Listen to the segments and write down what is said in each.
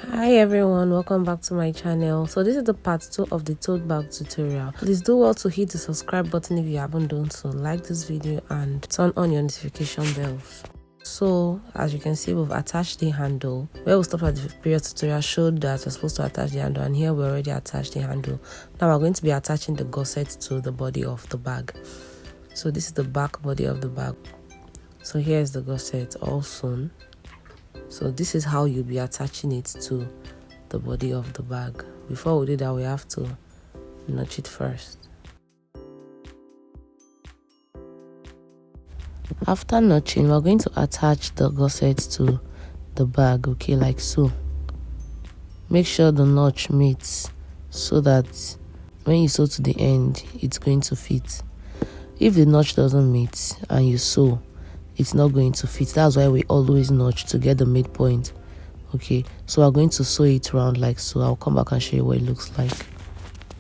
Hi everyone, welcome back to my channel. So this is the part 2 of the tote bag tutorial. Please do well to hit the subscribe button if you haven't done so, like this video and turn on your notification bells. So as you can see, we've attached the handle. Where we stopped at the previous tutorial showed that we're supposed to attach the handle, and here we already attached the handle. Now we're going to be attaching the gusset to the body of the bag. So this is the back body of the bag. So here's the gusset all sewn. So this is how you'll be attaching it to the body of the bag. Before we do that, we have to notch it first. After notching, we're going to attach the gusset to the bag, okay, like so. Make sure the notch meets so that when you sew to the end, it's going to fit. If the notch doesn't meet and you sew, it's not going to fit. That's why we always notch to get the midpoint. Okay, so we're going to sew it round like so. I'll come back and show you what it looks like.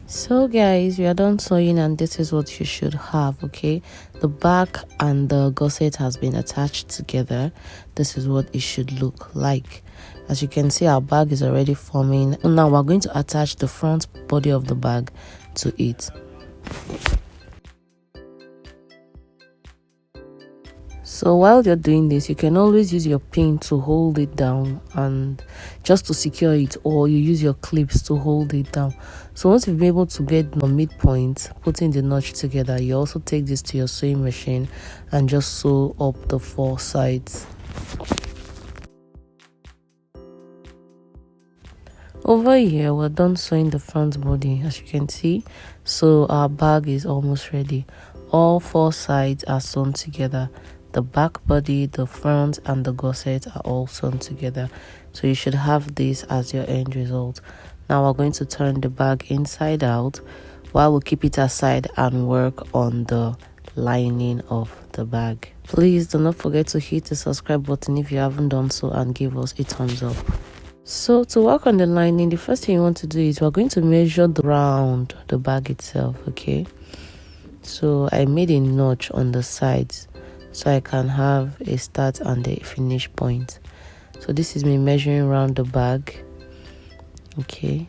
So guys, we are done sewing and this is what you should have. Okay, the back and the gusset has been attached together. This is what it should look like. As you can see, our bag is already forming. Now we're going to attach the front body of the bag to it. So while you're doing this, you can always use your pin to hold it down and just to secure it, or you use your clips to hold it down. So once you've been able to get the midpoint, putting the notch together, you also take this to your sewing machine and just sew up the 4 sides. Over here, we're done sewing the front body, as you can see. So our bag is almost ready. All 4 sides are sewn together. The back body, the front, and the gusset are all sewn together. So you should have this as your end result. Now we're going to turn the bag inside out while we'll keep it aside and work on the lining of the bag. Please do not forget to hit the subscribe button if you haven't done so and give us a thumbs up. So to work on the lining, the first thing you want to do is we're going to measure around the bag itself, okay? So I made a notch on the sides so I can have a start and a finish point. So this is me measuring around the bag, okay?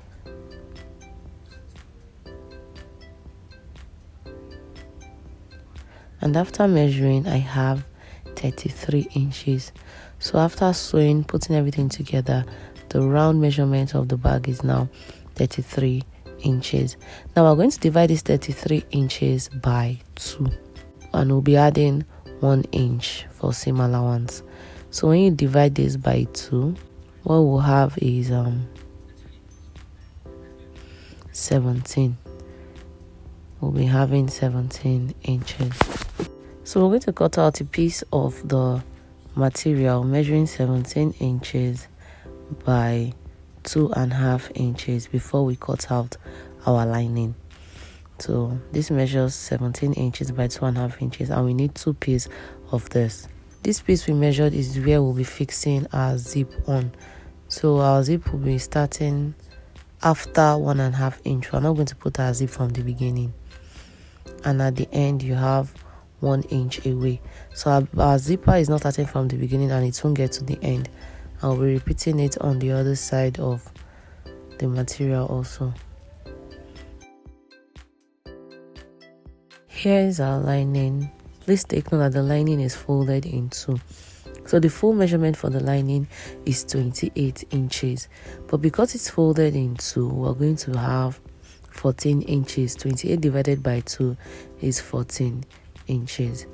And after measuring, I have 33 inches. So after sewing, putting everything together, the round measurement of the bag is now 33 inches. Now we're going to divide this 33 inches by 2, and we'll be adding 1 inch for seam allowance. So when you divide this by 2, what we'll have is 17. We'll be having 17 inches. So we're going to cut out a piece of the material measuring 17 inches by 2.5 inches before we cut out our lining. So this measures 17 inches by 2.5 inches, and we need 2 pieces of this. This piece we measured is where we'll be fixing our zip on. So our zip will be starting after 1.5 inch. We're not going to put our zip from the beginning, and at the end you have 1 inch away. So our zipper is not starting from the beginning and it won't get to the end. I'll be repeating it on the other side of the material also. Here is our lining. Please take note that the lining is folded in 2. So the full measurement for the lining is 28 inches. But because it's folded in 2, we're going to have 14 inches. 28 divided by 2 is 14 inches.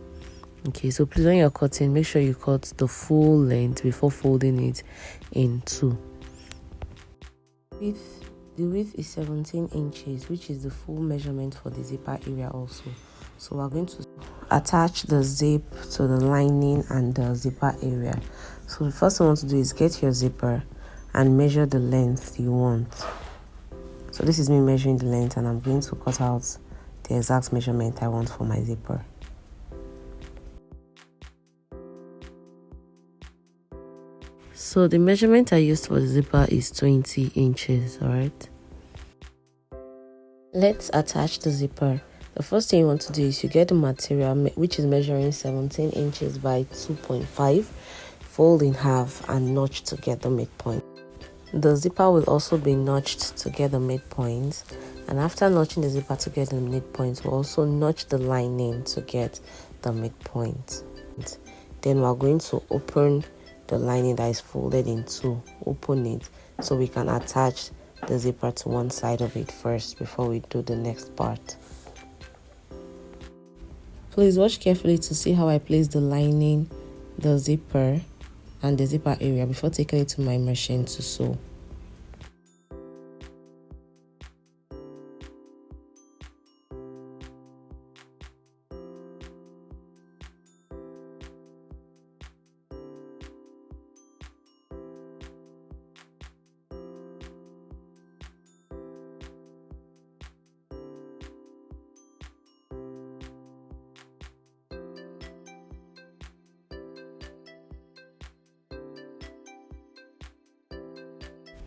Okay, so please when you're cutting, make sure you cut the full length before folding it in 2. The width is 17 inches, which is the full measurement for the zipper area also. So we're going to attach the zip to the lining and the zipper area. So the first thing you want to do is get your zipper and measure the length you want. So this is me measuring the length, and I'm going to cut out the exact measurement I want for my zipper. So the measurement I used for the zipper is 20 inches, alright? Let's attach the zipper. The first thing you want to do is you get the material, which is measuring 17 inches by 2.5, fold in half and notch to get the midpoint. The zipper will also be notched to get the midpoint, and after notching the zipper to get the midpoint, we'll also notch the lining to get the midpoint. Then we're going to open the lining that is folded in two, open it so we can attach the zipper to one side of it first before we do the next part. Please watch carefully to see how I place the lining, the zipper, and the zipper area before taking it to my machine to sew.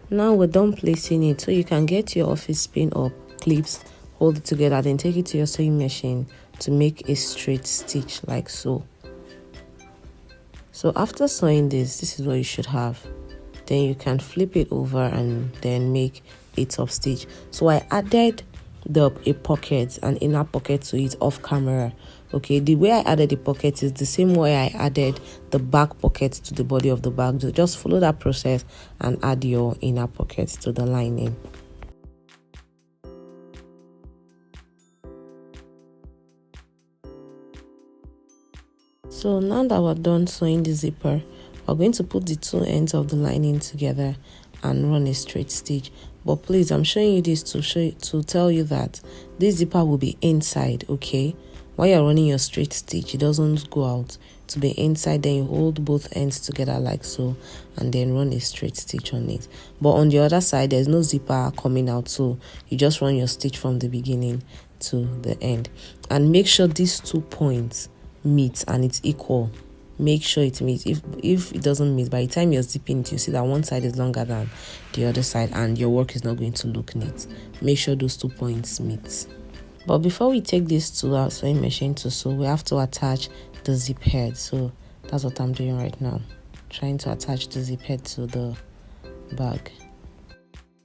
Now we're done placing it, so you can get your office pin or clips, hold it together, then take it to your sewing machine to make a straight stitch like so. So after sewing this is what you should have. Then you can flip it over and then make a top stitch. So I added a pocket, an inner pocket to it off camera. Okay, the way I added the pocket is the same way I added the back pocket to the body of the bag. Just follow that process and add your inner pocket to the lining. So now that we're done sewing the zipper, we're going to put the two ends of the lining together and run a straight stitch. But please, I'm showing you this to tell you that this zipper will be inside, okay? While you're running your straight stitch, it doesn't go out. To be inside, then you hold both ends together like so and then run a straight stitch on it. But on the other side, there's no zipper coming out, so you just run your stitch from the beginning to the end. And make sure these 2 points meet and it's equal. Make sure it meets. If it doesn't meet, by the time you're zipping it, you see that one side is longer than the other side and your work is not going to look neat. Make sure those 2 points meet. But before we take this to our sewing machine to sew, we have to attach the zip head. So that's what I'm doing right now, trying to attach the zip head to the bag,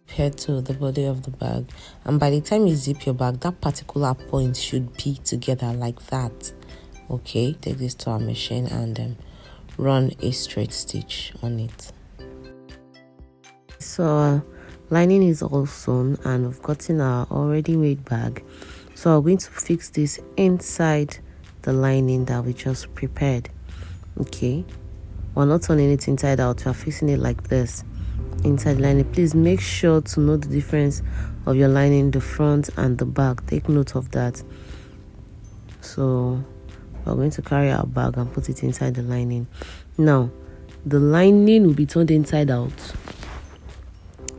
head to the body of the bag. And by the time you zip your bag, that particular point should be together like that. Okay, take this to our machine and run a straight stitch on it. So lining is all sewn and we've gotten our already made bag. So I'm going to fix this inside the lining that we just prepared. Okay, we're not turning it inside out, we're fixing it like this inside the lining. Please make sure to know the difference of your lining, the front and the back. Take note of that. So we're going to carry our bag and put it inside the lining. Now the lining will be turned inside out,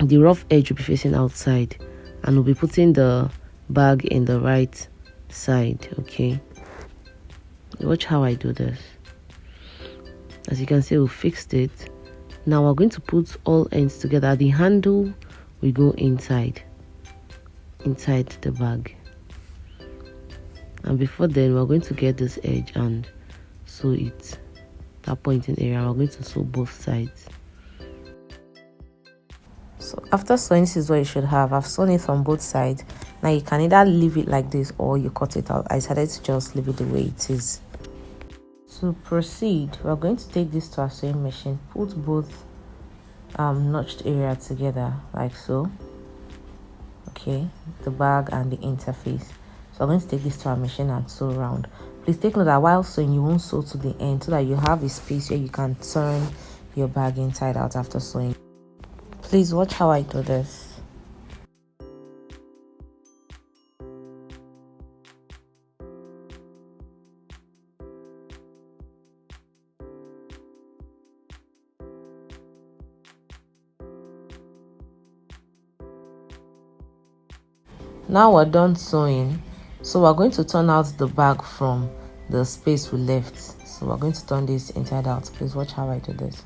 the rough edge will be facing outside, and we'll be putting the bag in the right side. Okay, watch how I do this. As you can see, we fixed it. Now we're going to put all ends together. The handle will go inside the bag, and before then we're going to get this edge and sew it, that pointing area. We're going to sew both sides. So after sewing, this is what you should have. I've sewn it on both sides. Now you can either leave it like this or you cut it out. I decided to just leave it the way it is. To proceed, we're going to take this to our sewing machine, put both notched area together like so. Okay, the bag and the interface. So I'm going to take this to our machine and sew around. Please take note that while sewing, you won't sew to the end so that you have a space where you can turn your bag inside out after sewing. Please watch how I do this. Now we're done sewing, so we're going to turn out the bag from the space we left. So we're going to turn this inside out. Please watch how I do this.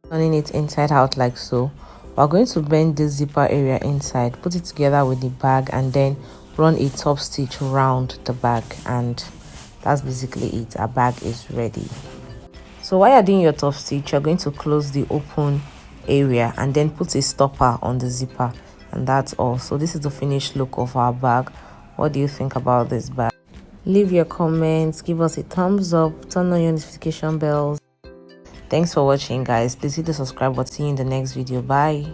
Turning it inside out like so. We're going to bend this zipper area inside, put it together with the bag, and then run a top stitch around the bag, and that's basically it. Our bag is ready. So while you're doing your top stitch, you're going to close the open area and then put a stopper on the zipper, and that's all. So this is the finished look of our bag. What do you think about this bag? Leave your comments, give us a thumbs up, turn on your notification bells. Thanks for watching, guys. Please hit the subscribe button. See you in the next video. Bye.